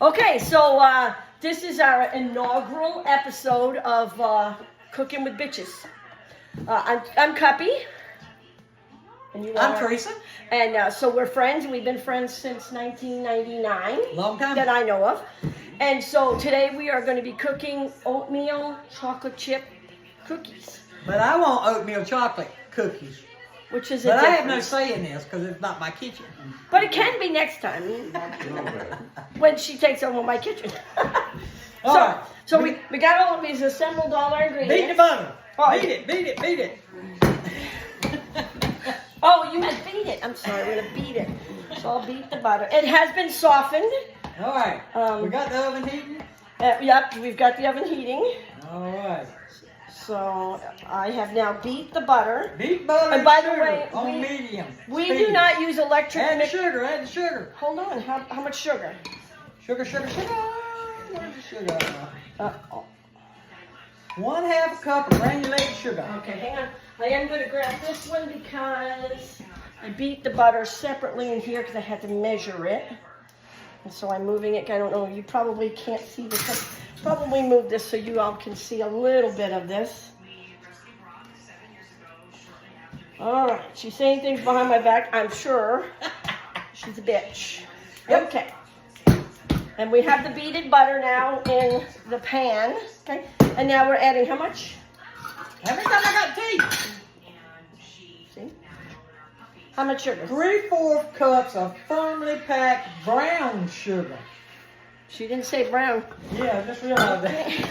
Okay, so this is our inaugural episode of Cooking with Bitches. I'm Cuppy. And I'm Teresa. And so we're friends. We've been friends since 1999. Long time. That I know of. And so today we are going to be cooking oatmeal chocolate chip cookies. But I want oatmeal chocolate cookies. Which is But a I have no difference. say in this because it's not my kitchen. But it can be next time when she takes over my kitchen. All right. So we got all of these assembled, all our ingredients. Beat the butter. Oh, Beat it. Oh, you meant beat it. I'm sorry, we're gonna beat it. So I'll beat the butter. It has been softened. All right. We got the oven heating? Yep, we've got the oven heating. All right. So I have now beat the butter. Beat butter And by the sugar way, on medium. We speed. do not use electric Add the mix. sugar. Add the sugar. Hold on, how much sugar? Sugar. Where's the sugar? Oh. 1/2 cup of granulated sugar. Okay, hang on. I am going to grab this one because I beat the butter separately in here because I had to measure it. And so I'm moving it. I don't know, you probably can't see this. I'll probably move this so you all can see a little bit of this. All right, she's saying things behind my back, I'm sure. She's a bitch. Yep. Okay. And we have the beaded butter now in the pan. Okay. And now we're adding how much? How many times I got teeth? See? How much sugar? 3/4 cups of firmly packed brown sugar. She didn't say brown. Yeah, I just realized that. Okay.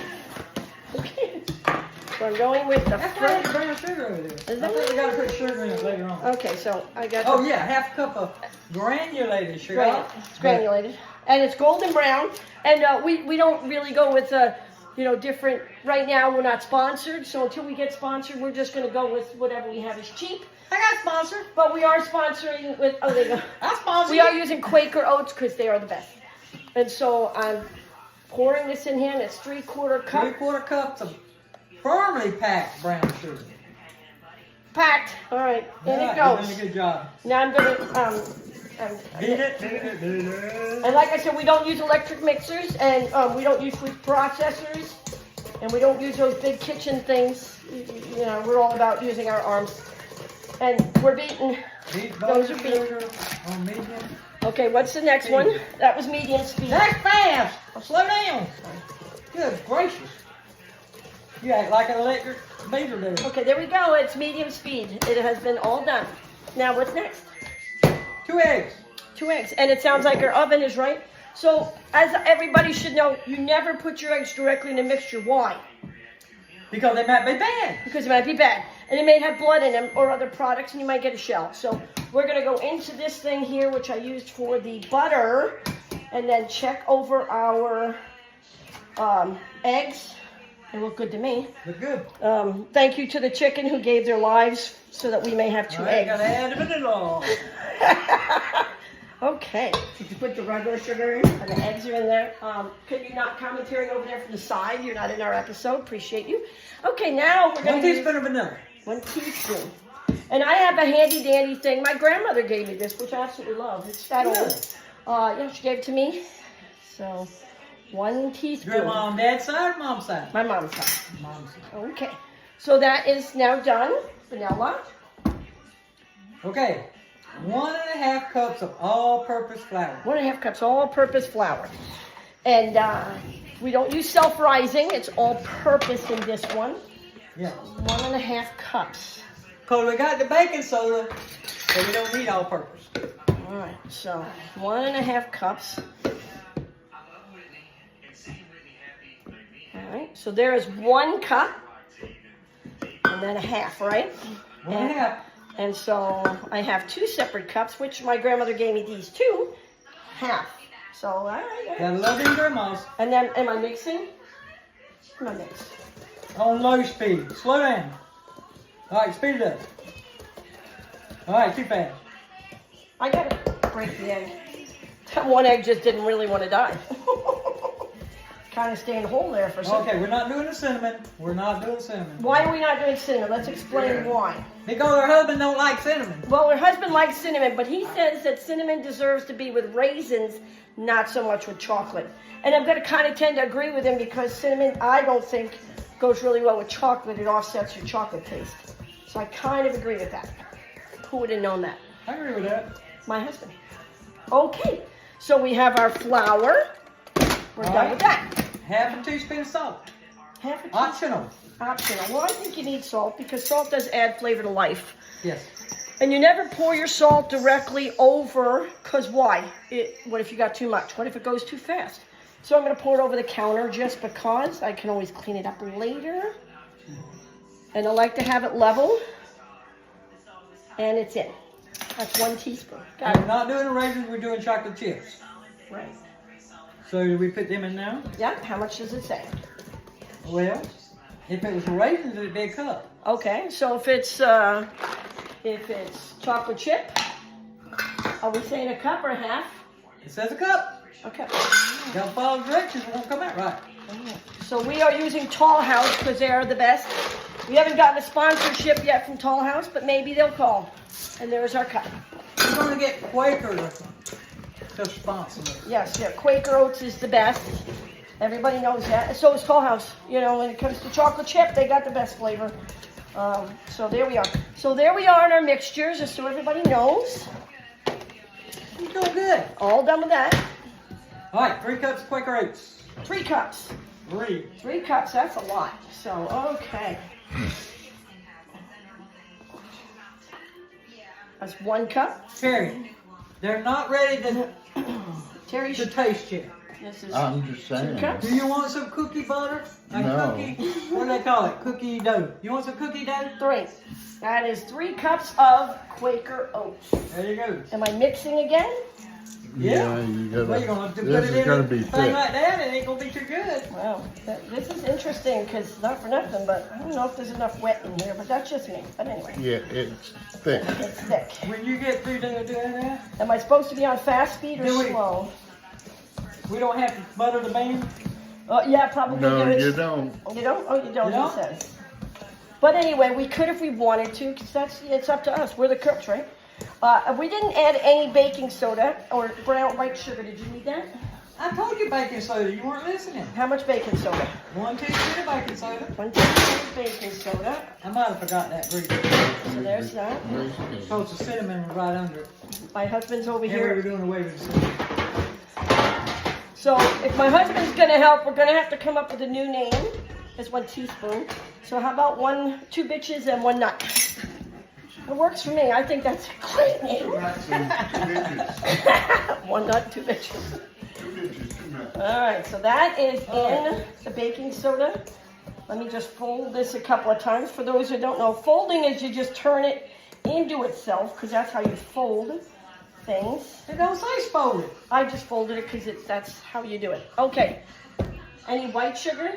Okay. So I'm going with the That's why I first. had brown sugar over there. Is I that thought we right? got to put sugar in it later on. Okay, so I got. Oh yeah, 1/2 cup of granulated sugar. It's granulated, and it's golden brown. And we don't really go with different. Right now we're not sponsored, so until we get sponsored, we're just going to go with whatever we have is cheap. I got sponsored. But we are sponsoring with. Oh, there you go. I sponsored. We are using Quaker oats because they are the best. And so I'm pouring this in here, and it's 3/4 cup. 3/4 cups of firmly packed brown sugar. Packed. All right, in it You're goes. doing a good job. Now I'm gonna Beat it. and like I said, we don't use electric mixers, and we don't use food processors, and we don't use those big kitchen things. You know, we're all about using our arms. And we're beating. Beat Those butter are beaten. sugar on medium. Okay, what's the next one? That was medium speed. That's fast. Slow down. Good gracious. You act like an electric beater there. Okay, there we go. It's medium speed. It has been all done. Now what's next? 2 eggs. 2 eggs. And it sounds like our oven is right. So, as everybody should know, you never put your eggs directly in a mixture. Why? Because they might be bad. Because it might be bad. And it may have blood in them or other products, and you might get a shell. So, we're going to go into this thing here, which I used for the butter, and then check over our eggs. They look good to me. Look good. Thank you to the chicken who gave their lives so that we may have 2 All right, eggs. gotta add a vanilla. Okay. Did you put the regular sugar in? And the eggs are in there. Could you not commentary over there from the side? You're not in our episode. Appreciate you. Okay, now we're 1 going to use teaspoon of vanilla. 1 teaspoon. And I have a handy dandy thing. My grandmother gave me this, which I absolutely love. It's that old. Yeah, she gave it to me. So 1 teaspoon. Grandma on dad's side or mom's side? My mom's side. Mom's side. Okay. So that is now done. Vanilla. Okay. 1.5 cups of all-purpose flour. 1.5 cups all-purpose flour. And we don't use self-rising. It's all-purpose in this one. Yeah. 1.5 cups. Because we got the baking soda, so we don't need all-purpose. All right, so 1.5 cups. All right, so there is 1 cup and then a half, right? 1.5. And so I have 2 separate cups, which my grandmother gave me these 2, half. So, all right. Gotta love them grandmas. And then, am I mixing? Am I mixing? On low speed. Slow down. All right, speed it up. All right, too fast. I gotta break the egg. That 1 egg just didn't really want to die. kind of staying whole there for some. Okay, we're not doing the cinnamon. We're not doing cinnamon. Why are we not doing cinnamon? Let's explain why. Because her husband don't like cinnamon. Well, her husband likes cinnamon, but he says that cinnamon deserves to be with raisins, not so much with chocolate. And I'm going to kind of tend to agree with him because cinnamon, I don't think, goes really well with chocolate. It offsets your chocolate taste. So I kind of agree with that. Who would have known that? I agree with that. My husband. Okay, so we have our flour. We're done with that. Half a teaspoon of salt. Half a teaspoon. Optional. Optional. Well, I think you need salt because salt does add flavor to life. Yes. And you never pour your salt directly over, because why? What if you got too much? What if it goes too fast? So I'm going to pour it over the counter just because I can always clean it up later. And I like to have it level. And it's in. That's 1 teaspoon. Got We're it. not doing the raisins, we're doing chocolate chips. Right. So do we put them in now? Yeah, how much does it say? Well, if it was raisins, it'd be a cup. Okay, so if it's chocolate chip, are we saying a cup or a half? It says a cup. Okay. Gotta follow directions, it won't come out right. So we are using Tall House because they are the best. We haven't gotten a sponsorship yet from Tall House, but maybe they'll call. And there's our cup. We're gonna get Quaker to sponsor us. Yes, yeah, Quaker Oats is the best. Everybody knows that. And so is Tall House. You know, when it comes to chocolate chip, they got the best flavor. So there we are. So there we are in our mixtures, just so everybody knows. You're doing good. All done with that. All right, 3 cups of Quaker Oats. 3 cups. 3. 3 cups, that's a lot. So, okay. That's 1 cup. Terry, they're not ready Terry, to taste yet. this is I'm just 2 saying. cups. Do you want some cookie butter? No. Cookie, what do they call it? Cookie dough. You want some cookie dough? 3. That is 3 cups of Quaker Oats. There you go. Am I mixing again? Yeah. You gotta, Well, you're gonna have to put this it is in gonna a be thing thick. like that. It ain't gonna be too good. Wow, this is interesting because not for nothing, but I don't know if there's enough wet in here, but that's just me. But anyway, Yeah, it's thick. it's thick. When you get through doing that, Am I supposed to be on fast speed or Do we- slow? we don't have to butter the band. Yeah, probably No, there is. you don't. You don't? Oh, you don't, You don't? he says. But anyway, we could if we wanted to, because it's up to us. We're the cooks, right? We didn't add any baking soda or brown white sugar. Did you need that? I told you baking soda. You weren't listening. How much baking soda? 1 teaspoon of baking soda. 1 teaspoon of baking soda. I might have forgot that ingredient. So there's that. Because the cinnamon was right under it. My husband's over And we were here. doing away with the cinnamon. So if my husband's gonna help, we're gonna have to come up with a new name. That's 1 teaspoon. So how about 2 bitches and 1 nut? It works for me. I think that's a great name. 1 nut, 2 bitches. All right, so that is in the baking soda. Let me just fold this a couple of times. For those who don't know, folding is you just turn it into itself because that's how you fold things. It don't say folded. I just folded it because that's how you do it. Okay. Any white sugar?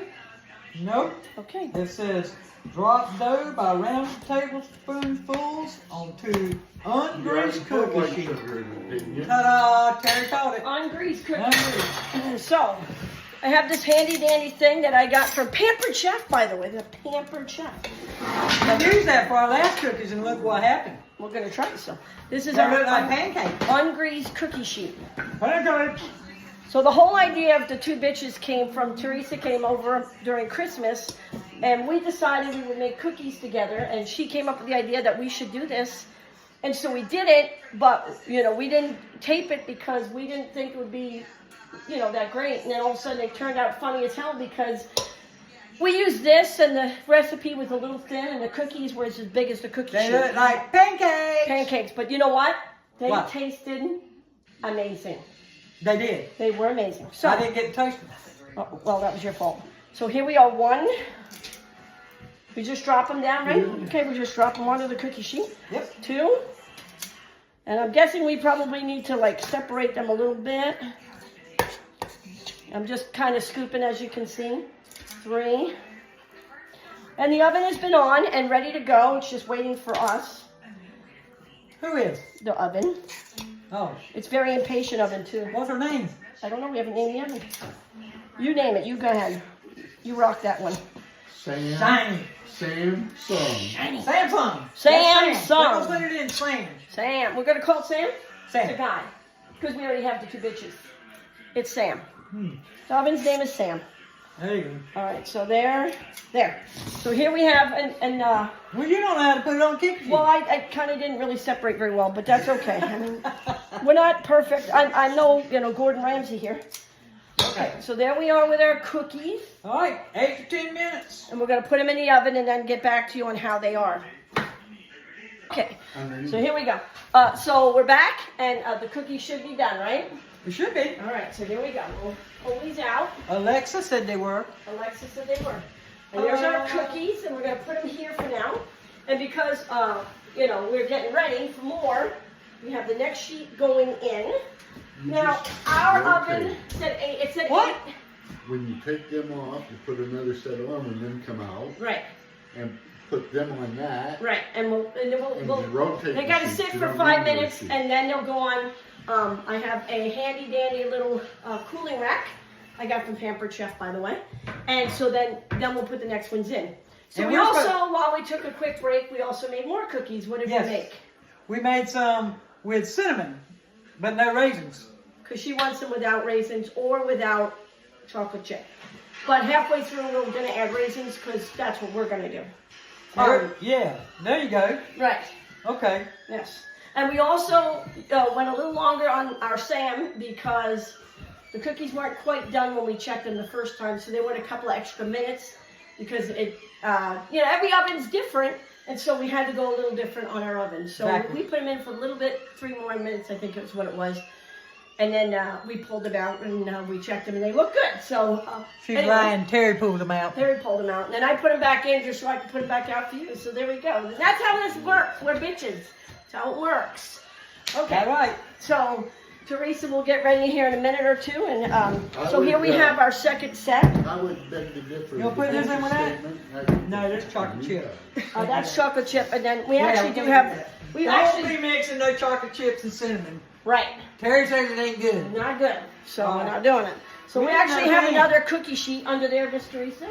Nope. Okay. It says drop dough by round tablespoonfuls onto ungreased cookie sheet. Ta-da! Terry caught it. Ungreased cookies. Ungreased. So, I have this handy dandy thing that I got from Pampered Chef, by the way. The Pampered Chef. I used that for our last cookies and look what happened. We're going to try some. This is They our look like pancakes. ungreased cookie sheet. Pancakes. So the whole idea of the 2 bitches came from Teresa came over during Christmas, and we decided we would make cookies together, and she came up with the idea that we should do this. And so we did it, but, you know, we didn't tape it because we didn't think it would be, you know, that great. And then all of a sudden it turned out funny as hell because we used this and the recipe was a little thin and the cookies were as big as the cookie They sheet. look like pancakes. Pancakes. But you know what? They What? tasted amazing. They did. They were amazing. So, I didn't get to taste them. oh, well, that was your fault. So here we are, 1. We just drop them down, right? Okay, we just drop them onto the cookie sheet. Yep. 2. And I'm guessing we probably need to like separate them a little bit. I'm just kind of scooping, as you can see. 3. And the oven has been on and ready to go. It's just waiting for us. Who is? The oven. Oh, It's very impatient oven too. what's her name? I don't know, we haven't named the oven. You name it. You go ahead. You rock that one. Sam. Shiny. Sam. Samsung. Samsung. We're gonna put it in Sam. Sam. We're going to call it Sam? It's a Sam. guy. Because we already have the two bitches. It's Sam. The oven's name is Sam. There you go. All right, so there. So here we have, Well, you don't know how to put it on cookie sheet. well, I kind of didn't really separate very well, but that's okay. I mean, we're not perfect. I know, Gordon Ramsay here. Okay, so there we are with our cookies. All right, 8 to 10 minutes. And we're going to put them in the oven and then get back to you on how they are. Okay, so here we go. So we're back, and the cookies should be done, right? It should be. All right, so here we go. We'll pull these out. Alexa said they were. Alexa said they were. And there's our cookies, and we're going to put them here for now. And because, we're getting ready for more, we have the next sheet going in. Now, our oven said 8. It said What? 8. When you take them off, you put another set on and then come out Right, and put them on that. right. And then And you rotate they the got to sheets. sit You for don't 5 need those minutes, sheets. and then they'll go on. I have a handy dandy little cooling rack I got from Pampered Chef, by the way. And so then we'll put the next ones in. So And we we're also, while we took a quick break, we also made more cookies. What did Yes. we make? We made some with cinnamon, but no raisins. Because she wants them without raisins or without chocolate chip. But halfway through, we're going to add raisins because that's what we're going to do. Yeah, there you go. Right. Okay. Yes. And we also went a little longer on our Sam because the cookies weren't quite done when we checked them the first time, so they went a couple of extra minutes because every oven's different, and so we had to go a little different on our oven. So Exactly. we put them in for a little bit, 3 more minutes, I think it was what it was. And then we pulled them out and we checked them and they look good. So She's anyway, lying. Terry pulled them out. Terry pulled them out. And then I put them back in just so I could put them back out for you. So there we go. And that's how this works. We're bitches. That's how it works. Okay. All right. So Teresa will get ready here in a minute or two. And so would, here we have our second set. I would beg to differ. You'll put this in with that? Statement. No, that's chocolate chip. That's chocolate chip. And then we Yeah, actually we'll do do have, that. we Don't actually, be mixing no chocolate chips and cinnamon. right. Terry says it ain't good. Not good. So we're not doing it. So we We actually didn't have have another cookie sheet under there, Miss Teresa.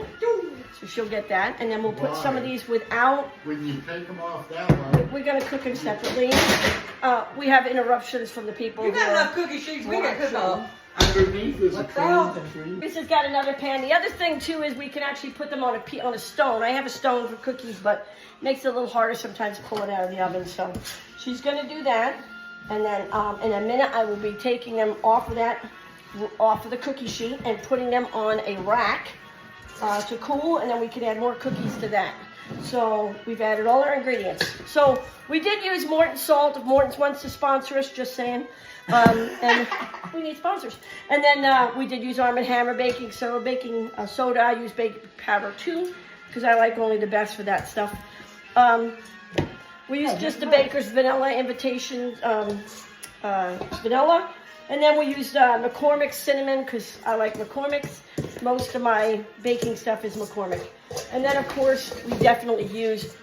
So she'll get that. And then we'll put some of these without. When you take them off that one, We're going to cook them separately. We have interruptions from the people. You got who are- enough cookie sheets. We got cook off. underneath is a What's transit that? tree. This has got another pan. The other thing too is we can actually put them on a stone. I have a stone for cookies, but it makes it a little harder sometimes to pull it out of the oven. So she's going to do that. And then in a minute, I will be taking them off of the cookie sheet and putting them on a rack to cool, and then we can add more cookies to that. So we've added all our ingredients. So we did use Morton salt. If Morton's wants to sponsor us, just saying. And we need sponsors. And then we did use Arm & Hammer baking soda. I use baking powder too, because I like only the best for that stuff. We used just the Baker's Vanilla Invitation vanilla. And then we used McCormick's cinnamon because I like McCormick's. Most of my baking stuff is McCormick. And then, of course, we definitely use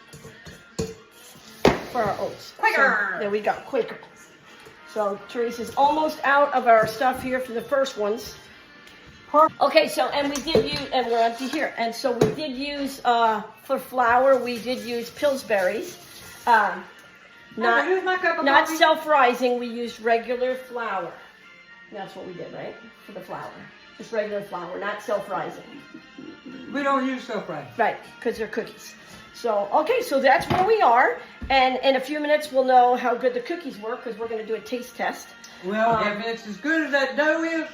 for our oats. Quaker! So, there we go, Quaker. So Teresa's almost out of our stuff here for the first ones. Okay, so, and we did use, and we're empty here. And so we did use, for flour, we did use Pillsbury's. Here's my cup of Not coffee. self-rising, we used regular flour. That's what we did, right? For the flour. Just regular flour, not self-rising. We don't use stuff right. Right, because they're cookies. So, okay, so that's where we are. And in a few minutes, we'll know how good the cookies were because we're going to do a taste test. Well, if it's as good as that dough is,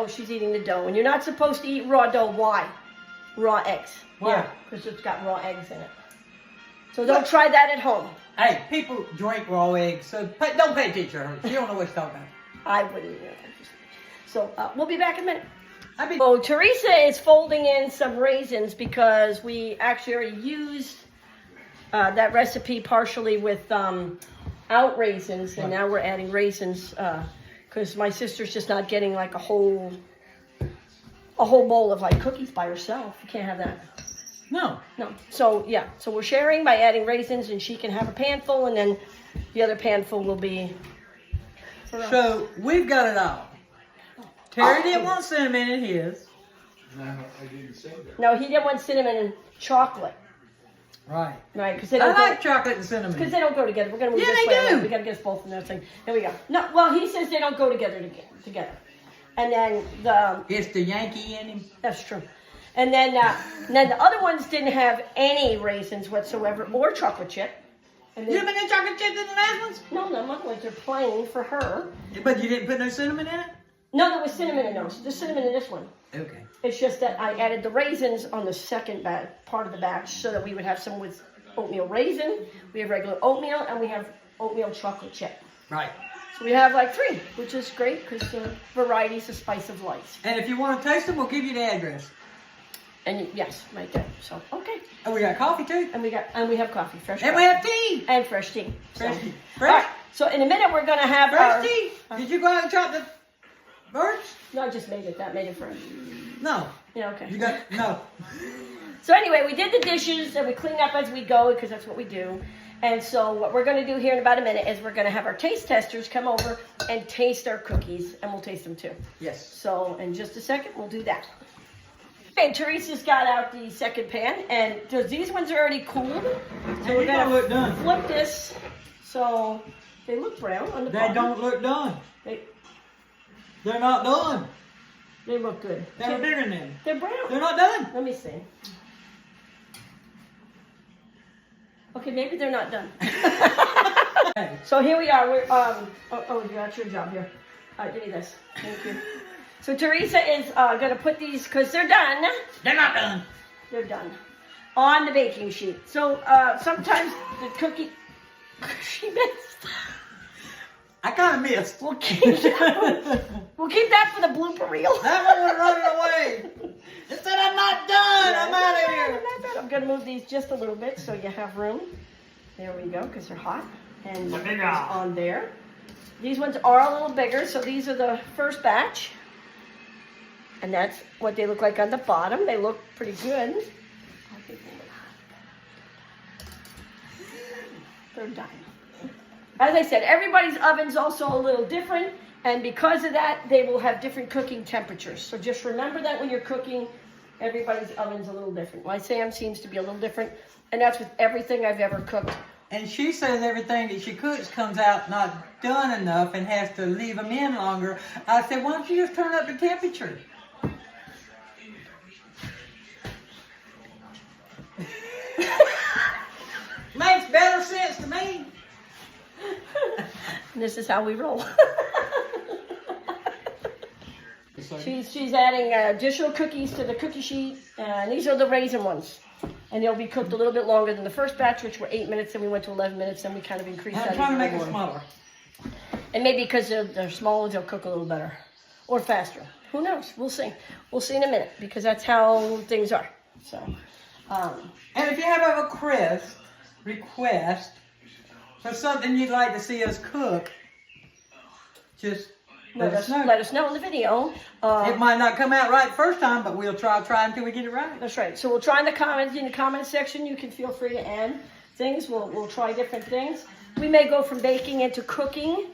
She's eating the dough. And you're not supposed to eat raw dough. Why? Raw eggs. Why? Yeah, because it's got raw eggs in it. So don't try that at home. hey, people drink raw eggs, so don't pay attention to her. She don't know what she's talking about. I wouldn't. So we'll be back in a minute. So Teresa is folding in some raisins because we actually already used that recipe partially without raisins, and now we're adding raisins because my sister's just not getting like a whole bowl of like cookies by herself. You can't have that. No. So yeah, so we're sharing by adding raisins, and she can have a pan full, and then the other pan full will be for us. So we've got it all. Terry didn't want cinnamon in his. No, I didn't say that. No, he didn't want cinnamon and chocolate. Right. Right, because they I don't like chocolate and cinnamon. because they don't go together. We're gonna move Yeah, this they way. do. We gotta get us both in that thing. There we go. No, well, he says they don't go together. And then It's the Yankee in him. that's true. And then the other ones didn't have any raisins whatsoever or chocolate chip. And You then, didn't put no chocolate chip in the last ones? no, the other ones are plain for her. But you didn't put no cinnamon in it? No, there was cinnamon in those. There's cinnamon in this one. Okay. It's just that I added the raisins on the second part of the batch so that we would have some with oatmeal raisin, we have regular oatmeal, and we have oatmeal chocolate chip. Right. So we have like 3, which is great because variety's the spice of life. And if you want to taste them, we'll give you the address. And yes, right there. So okay, And we got coffee too. and we have coffee, fresh And coffee. we have tea. And fresh tea. So. Fresh tea. All right. Fresh, So in a minute we're gonna have our. fresh tea. Did you go out and chop the birds? No, I just made it. That made it fresh. No. Yeah. Okay. You got, no. So anyway, we did the dishes and we clean up as we go because that's what we do. And so what we're going to do here in about a minute is we're going to have our taste testers come over and taste our cookies, and we'll taste them too. Yes. So in just a second, we'll do that. Okay, Teresa's got out the second pan, and these ones are already cooled. So They we're don't going look to done. flip this so they look brown on the They bottom. don't look done. They They're not done. look good. They're bigger than them. They're brown. They're not done. Let me see. Okay, maybe they're not done. So here we are. We're you got your job here. All right, give me this. Thank you. So Teresa is gonna put these because they're done. They're not done. They're done on the baking sheet. So sometimes the cookie she missed. I kind of missed. We'll keep that for the blooper reel. That one was running away. It said, I'm not done. I'm out of here. I'm gonna move these just a little bit so you have room. There we go, because they're hot. And They're bigger. on there. These ones are a little bigger, so these are the first batch. And that's what they look like on the bottom. They look pretty good. I think they're done. As I said, everybody's oven's also a little different, and because of that, they will have different cooking temperatures. So just remember that when you're cooking, everybody's oven's a little different. My Sam seems to be a little different, and that's with everything I've ever cooked. And she says everything that she cooks comes out not done enough and has to leave them in longer. I said, why don't you just turn up the temperature? Makes better sense to me. And this is how we roll. She's adding additional cookies to the cookie sheet, and these are the raisin ones. And they'll be cooked a little bit longer than the first batch, which were 8 minutes, and we went to 11 minutes, and we kind of increased that. I'm trying to make even it more. smaller. And maybe because they're small ones, they'll cook a little better. Or faster. Who knows? We'll see. We'll see in a minute, because that's how things are. So, And if you have a request for something you'd like to see us cook, just let us know. let us know in the video. It might not come out right first time, but we'll try until we get it right. That's right. So we'll try in the comment section. You can feel free to add things. We'll try different things. We may go from baking into cooking.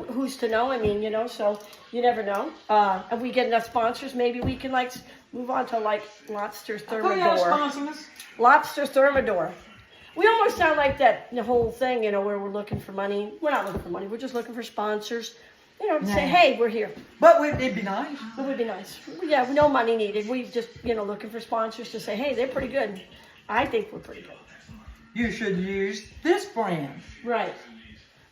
Who's to know? I mean, so you never know. If we get enough sponsors, maybe we can move on to Lobster Thermidor. Lobster Thermidor. We almost sound like that, the whole thing, where we're looking for money. We're not looking for money. We're just looking for sponsors. To say, hey, we're here. But it'd be nice. It would be nice. Yeah, no money needed. We just, looking for sponsors to say, hey, they're pretty good. I think we're pretty good. You should use this brand. Right.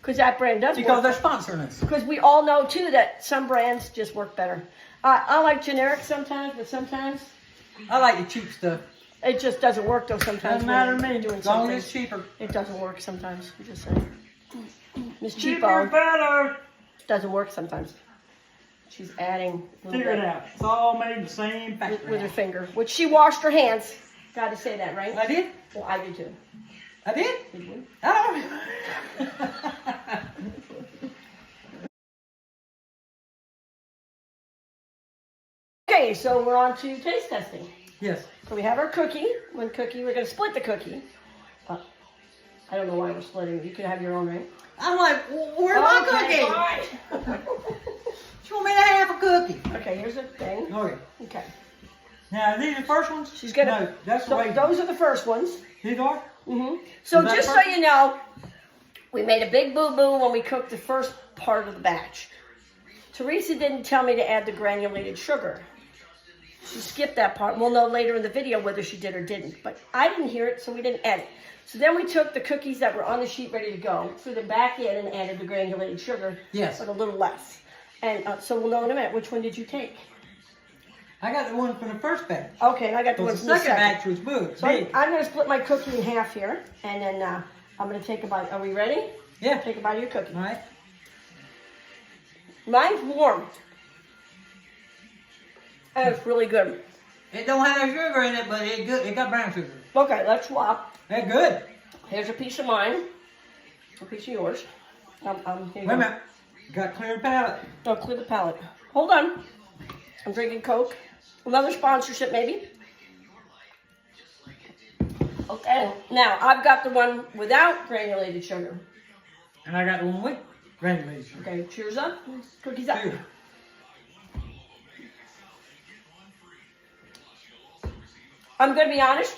Because that brand does Because work. they're sponsoring us. Because we all know, too, that some brands just work better. I like generic sometimes, but sometimes I like the cheap stuff. it just doesn't work, though, sometimes. Doesn't matter to when me. you're doing As long something. as it's cheaper. It doesn't work sometimes. I'm just saying. Miss Cheaper, Cheapo better. doesn't work sometimes. She's adding a little Figure it bit out. It's all made the same factory. with her finger, which she washed her hands. Got to say that, right? I did? Well, I do, too. I did? Did you? Oh. Okay, so we're on to taste testing. Yes. So we have our cookie. We're going to split the cookie. I don't know why we're splitting. You could have your own, right? I'm like, where's my Okay, cookie? all right. She want me to have a cookie. Okay, here's the thing. Okay. Okay. Now, are these the first ones? She's gonna. No, that's the So way. those are the first ones. These are? So Is that just so first? you know, we made a big boo-boo when we cooked the first part of the batch. Teresa didn't tell me to add the granulated sugar. She skipped that part. We'll know later in the video whether she did or didn't. But I didn't hear it, so we didn't add it. So then we took the cookies that were on the sheet ready to go, threw them back in and added the granulated sugar, Yes. but a little less. And so we'll know in a minute. Which one did you take? I got the one from the first batch. Okay, and I got the But one the from the second second. batch was good. So Big. I'm going to split my cookie in half here, and then I'm going to take a bite. Are we ready? Yeah. Take a bite of your cookie. All right. Mine's warm. And it's really good. It don't have no sugar in it, but it's good. It got brown sugar. Okay, let's swap. That's good. Here's a piece of mine. A piece of yours. Here you Wait a go. minute. Got clear palate. Oh, clear the palate. Hold on. I'm drinking Coke. Another sponsorship, maybe. Okay, now I've got the one without granulated sugar. And I got the one with granulated sugar. Okay, cheers up. Cookies up. Cheers. I'm going to be honest.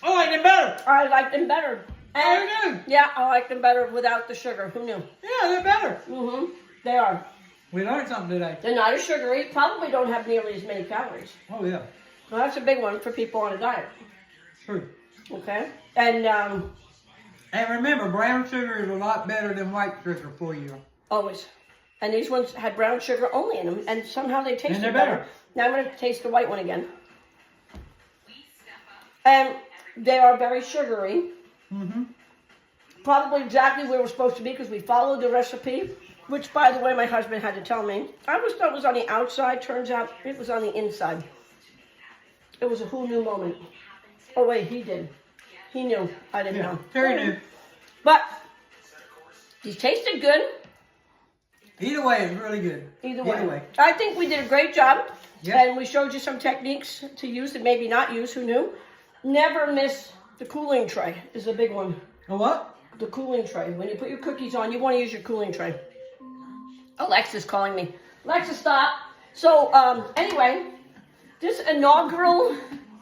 I like them better. I like them better. I do. Yeah, I like them better without the sugar. Who knew? Yeah, they're better. They are. We learned something today. They're not as sugary. Probably don't have nearly as many calories. Oh, yeah. Well, that's a big one for people on a diet. True. Okay? And And remember, brown sugar is a lot better than white sugar for you. always. And these ones had brown sugar only in them, and somehow they tasted they're better. better. Now I'm going to taste the white one again. And they are very sugary. Probably exactly where we're supposed to be because we followed the recipe, which, by the way, my husband had to tell me. I always thought it was on the outside. Turns out it was on the inside. It was a who knew moment. Oh, wait, he did. He knew. I didn't know. Terry knew. But these tasted good. Either way, it's really good. Either way. I think we did a great job. Yep. And we showed you some techniques to use and maybe not use. Who knew? Never miss the cooling tray is a big one. A what? The cooling tray. When you put your cookies on, you want to use your cooling tray. Alexa's calling me. Alexa, stop. So, anyway, this inaugural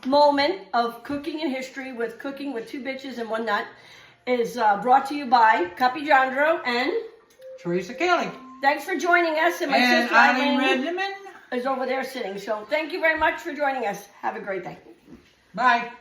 moment of cooking in history with Cooking with Two Bitches and One Nut is brought to you by Capijandro and Teresa Kelly. thanks for joining us. And my And sister Eileen Eileen Redman. is over there sitting. So thank you very much for joining us. Have a great day. Bye.